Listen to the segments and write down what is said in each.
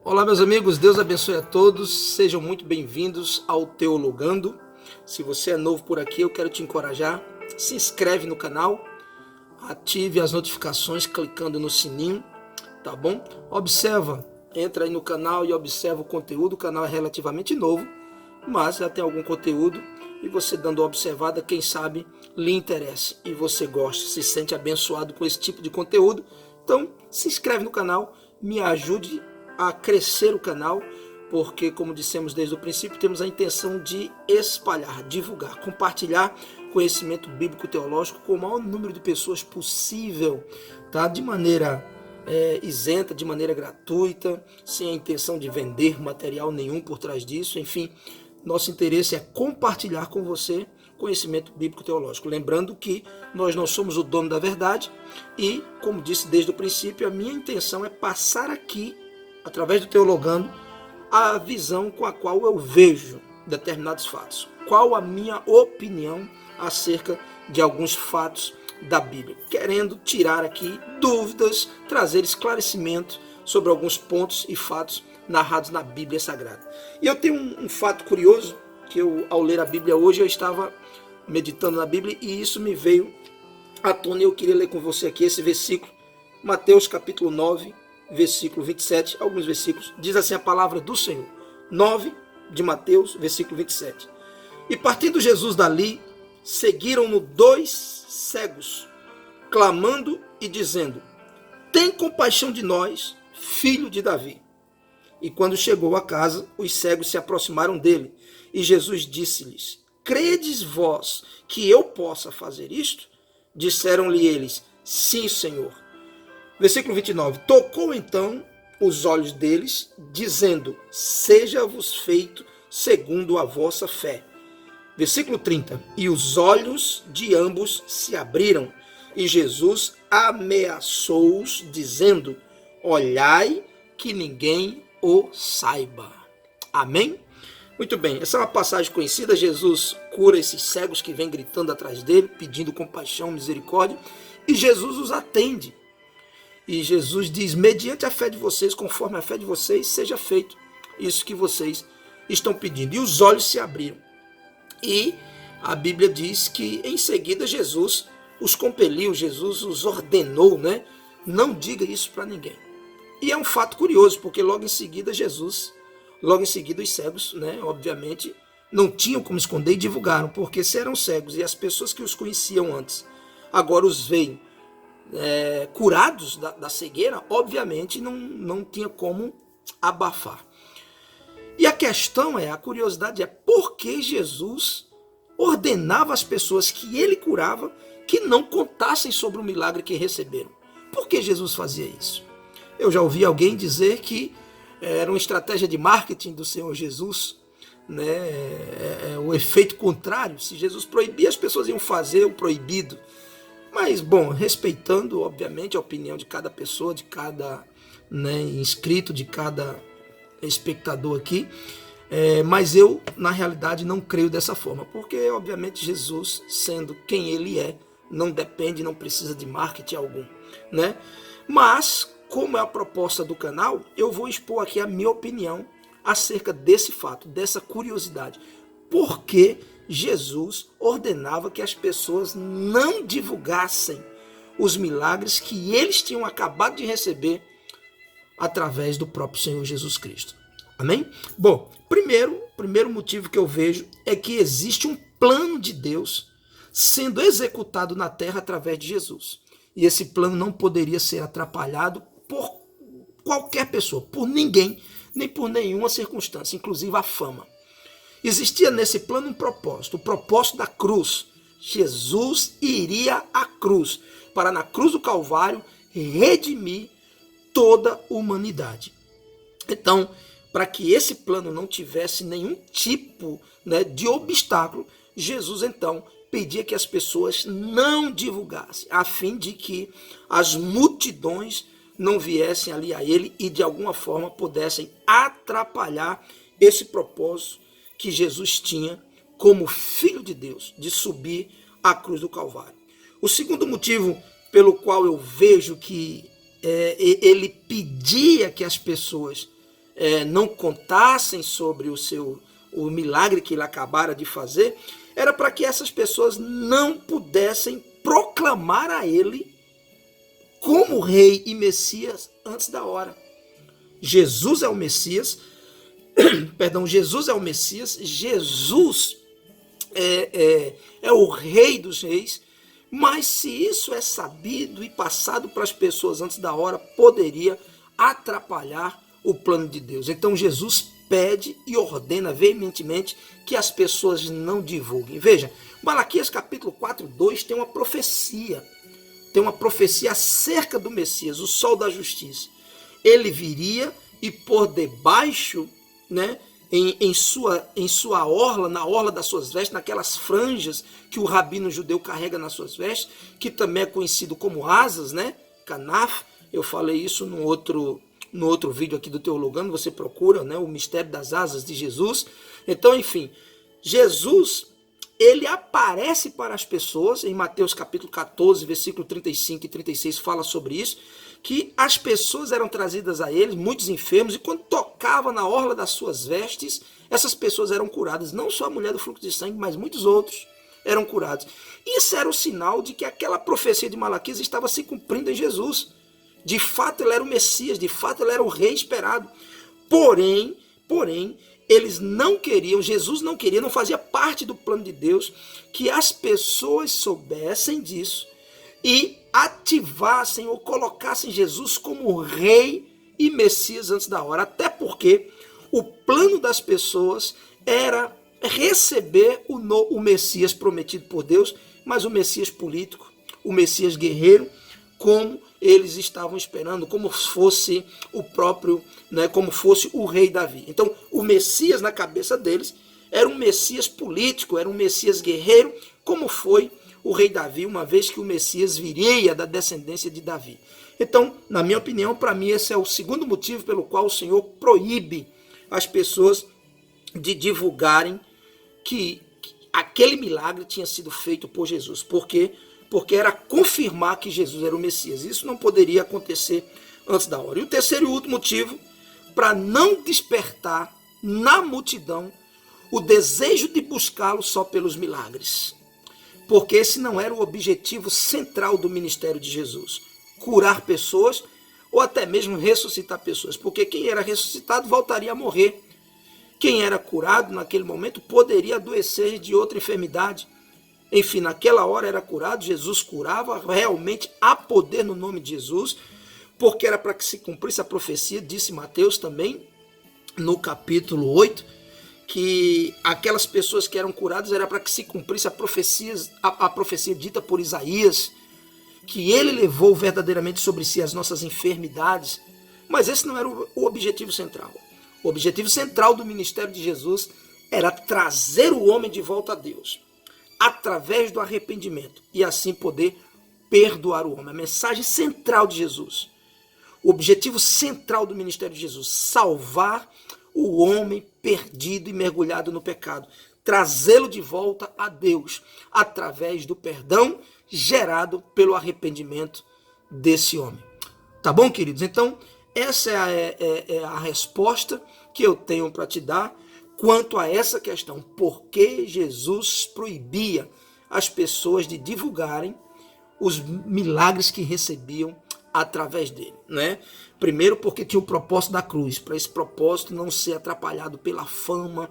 Olá, meus amigos, Deus abençoe a todos, sejam muito bem-vindos ao Teologando. Se você é novo por aqui, eu quero te encorajar, se inscreve no canal, ative as notificações clicando no sininho, tá bom? Observa, entra aí no canal e observa o conteúdo, o canal é relativamente novo, mas já tem algum conteúdo e você dando uma observada, quem sabe lhe interesse e você gosta, se sente abençoado com esse tipo de conteúdo, então se inscreve no canal, me ajude a crescer o canal, porque, como dissemos desde o princípio, temos a intenção de espalhar, divulgar, compartilhar conhecimento bíblico teológico com o maior número de pessoas possível, tá? De maneira isenta, de maneira gratuita, sem a intenção de vender material nenhum por trás disso. Enfim, nosso interesse é compartilhar com você conhecimento bíblico teológico. Lembrando que nós não somos o dono da verdade e, como disse desde o princípio, a minha intenção é passar aqui, através do Teologando, a visão com a qual eu vejo determinados fatos. Qual a minha opinião acerca de alguns fatos da Bíblia. Querendo tirar aqui dúvidas, trazer esclarecimento sobre alguns pontos e fatos narrados na Bíblia Sagrada. E eu tenho um fato curioso, que ao ler a Bíblia hoje, eu estava meditando na Bíblia e isso me veio à tona e eu queria ler com você aqui esse versículo, Mateus capítulo 9, versículo 27, alguns versículos, diz assim a palavra do Senhor, 9 de Mateus, versículo 27. E partindo Jesus dali, seguiram-no 2 cegos, clamando e dizendo: tem compaixão de nós, filho de Davi. E quando chegou a casa, os cegos se aproximaram dele, e Jesus disse-lhes: credes vós que eu possa fazer isto? Disseram-lhe eles: sim, Senhor. Versículo 29. Tocou então os olhos deles, dizendo: seja-vos feito segundo a vossa fé. Versículo 30. E os olhos de ambos se abriram, e Jesus ameaçou-os, dizendo: olhai que ninguém o saiba. Amém? Muito bem, essa é uma passagem conhecida. Jesus cura esses cegos que vêm gritando atrás dele, pedindo compaixão, misericórdia, e Jesus os atende. E Jesus diz: mediante a fé de vocês, conforme a fé de vocês, seja feito isso que vocês estão pedindo. E os olhos se abriram. E a Bíblia diz que em seguida Jesus os compeliu, Jesus os ordenou, né? Não diga isso para ninguém. E é um fato curioso, porque logo em seguida os cegos, né, obviamente, não tinham como esconder e divulgaram, porque se eram cegos e as pessoas que os conheciam antes agora os veem curados da cegueira, obviamente não tinha como abafar. E a questão a curiosidade é por que Jesus ordenava às pessoas que ele curava que não contassem sobre o milagre que receberam. Por que Jesus fazia isso? Eu já ouvi alguém dizer que era uma estratégia de marketing do Senhor Jesus, né? O efeito contrário. Se Jesus proibia, as pessoas iam fazer o proibido. Mas, bom, respeitando, obviamente, a opinião de cada pessoa, de cada inscrito, de cada espectador aqui, mas eu, na realidade, não creio dessa forma, porque, obviamente, Jesus, sendo quem ele é, não depende, não precisa de marketing algum, né? Mas, como é a proposta do canal, eu vou expor aqui a minha opinião acerca desse fato, dessa curiosidade. Por que Jesus ordenava que as pessoas não divulgassem os milagres que eles tinham acabado de receber através do próprio Senhor Jesus Cristo? Amém? Bom, primeiro motivo que eu vejo é que existe um plano de Deus sendo executado na terra através de Jesus. E esse plano não poderia ser atrapalhado por qualquer pessoa, por ninguém, nem por nenhuma circunstância, inclusive a fama. Existia nesse plano um propósito, o propósito da cruz. Jesus iria à cruz, para na cruz do Calvário redimir toda a humanidade. Então, para que esse plano não tivesse nenhum tipo de obstáculo, Jesus então pedia que as pessoas não divulgassem, a fim de que as multidões não viessem ali a ele e de alguma forma pudessem atrapalhar esse propósito que Jesus tinha como Filho de Deus, de subir à cruz do Calvário. O segundo motivo pelo qual eu vejo que ele pedia que as pessoas não contassem sobre o milagre que ele acabara de fazer, era para que essas pessoas não pudessem proclamar a ele como rei e Messias antes da hora. Jesus é o Messias, Jesus é o Messias, Jesus é o rei dos reis, mas se isso é sabido e passado para as pessoas antes da hora, poderia atrapalhar o plano de Deus. Então Jesus pede e ordena veementemente que as pessoas não divulguem. Veja, Malaquias capítulo 4:2 tem uma profecia acerca do Messias, o sol da justiça. Ele viria e por debaixo, né, em sua orla, na orla das suas vestes, naquelas franjas que o rabino judeu carrega nas suas vestes, que também é conhecido como asas, né, canaf. Eu falei isso no outro vídeo aqui do Teologando, você procura, né, o mistério das asas de Jesus. Então, enfim, Jesus, ele aparece para as pessoas, em Mateus capítulo 14, versículo 35 e 36 fala sobre isso, que as pessoas eram trazidas a eles, muitos enfermos, e quando tocava na orla das suas vestes, essas pessoas eram curadas. Não só a mulher do fluxo de sangue, mas muitos outros eram curados. Isso era o sinal de que aquela profecia de Malaquias estava se cumprindo em Jesus. De fato, ele era o Messias, de fato, ele era o rei esperado. Porém, eles não queriam, Jesus não queria, não fazia parte do plano de Deus que as pessoas soubessem disso e ativassem ou colocassem Jesus como rei e Messias antes da hora. Até porque o plano das pessoas era receber o Messias prometido por Deus, mas o Messias político, o Messias guerreiro, como eles estavam esperando, como fosse o próprio, né, como fosse o rei Davi. Então, o Messias na cabeça deles era um Messias político, era um Messias guerreiro, como foi o rei Davi, uma vez que o Messias viria da descendência de Davi. Então, na minha opinião, para mim, esse é o segundo motivo pelo qual o Senhor proíbe as pessoas de divulgarem que aquele milagre tinha sido feito por Jesus. Por quê? Porque era confirmar que Jesus era o Messias. Isso não poderia acontecer antes da hora. E o terceiro e último motivo, para não despertar na multidão o desejo de buscá-lo só pelos milagres. Porque esse não era o objetivo central do ministério de Jesus. Curar pessoas ou até mesmo ressuscitar pessoas. Porque quem era ressuscitado voltaria a morrer. Quem era curado naquele momento poderia adoecer de outra enfermidade. Enfim, naquela hora era curado, Jesus curava, realmente há poder no nome de Jesus, porque era para que se cumprisse a profecia, disse Mateus também, no capítulo 8, que aquelas pessoas que eram curadas era para que se cumprisse a profecia dita por Isaías, que ele levou verdadeiramente sobre si as nossas enfermidades. Mas esse não era o objetivo central. O objetivo central do ministério de Jesus era trazer o homem de volta a Deus, através do arrependimento, e assim poder perdoar o homem. A mensagem central de Jesus, o objetivo central do ministério de Jesus, salvar o homem perdido e mergulhado no pecado, trazê-lo de volta a Deus, através do perdão gerado pelo arrependimento desse homem. Tá bom, queridos? Então, essa é a resposta que eu tenho para te dar quanto a essa questão. Por que Jesus proibia as pessoas de divulgarem os milagres que recebiam através dele, né? Primeiro, porque tinha o propósito da cruz, para esse propósito não ser atrapalhado pela fama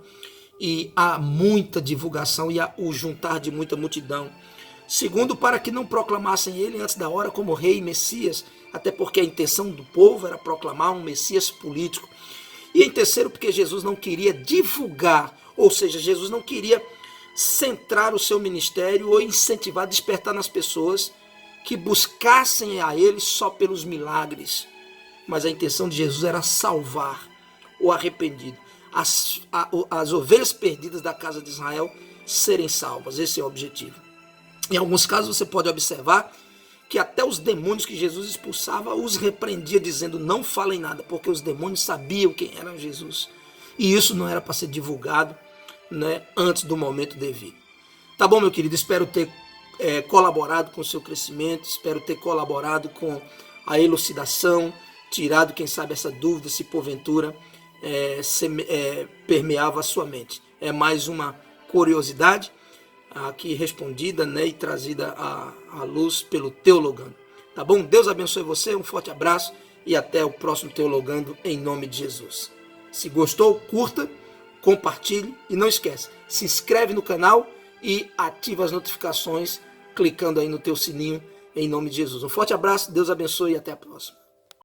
e a muita divulgação e o juntar de muita multidão. Segundo, para que não proclamassem ele antes da hora como rei e Messias, até porque a intenção do povo era proclamar um Messias político. E em terceiro, porque Jesus não queria divulgar, ou seja, Jesus não queria centrar o seu ministério ou incentivar, despertar nas pessoas que buscassem a ele só pelos milagres. Mas a intenção de Jesus era salvar o arrependido, as ovelhas perdidas da casa de Israel serem salvas. Esse é o objetivo. Em alguns casos você pode observar que até os demônios que Jesus expulsava os repreendia, dizendo: não falem nada, porque os demônios sabiam quem era Jesus. E isso não era para ser divulgado, né, antes do momento devido. Tá bom, meu querido? Espero ter colaborado com o seu crescimento, espero ter colaborado com a elucidação, tirado, quem sabe, essa dúvida, se porventura permeava a sua mente. É mais uma curiosidade aqui respondida, né, e trazida à luz pelo Teologando. Tá bom? Deus abençoe você, um forte abraço e até o próximo Teologando em nome de Jesus. Se gostou, curta, compartilhe e não esquece, se inscreve no canal e ativa as notificações clicando aí no teu sininho em nome de Jesus. Um forte abraço, Deus abençoe e até a próxima.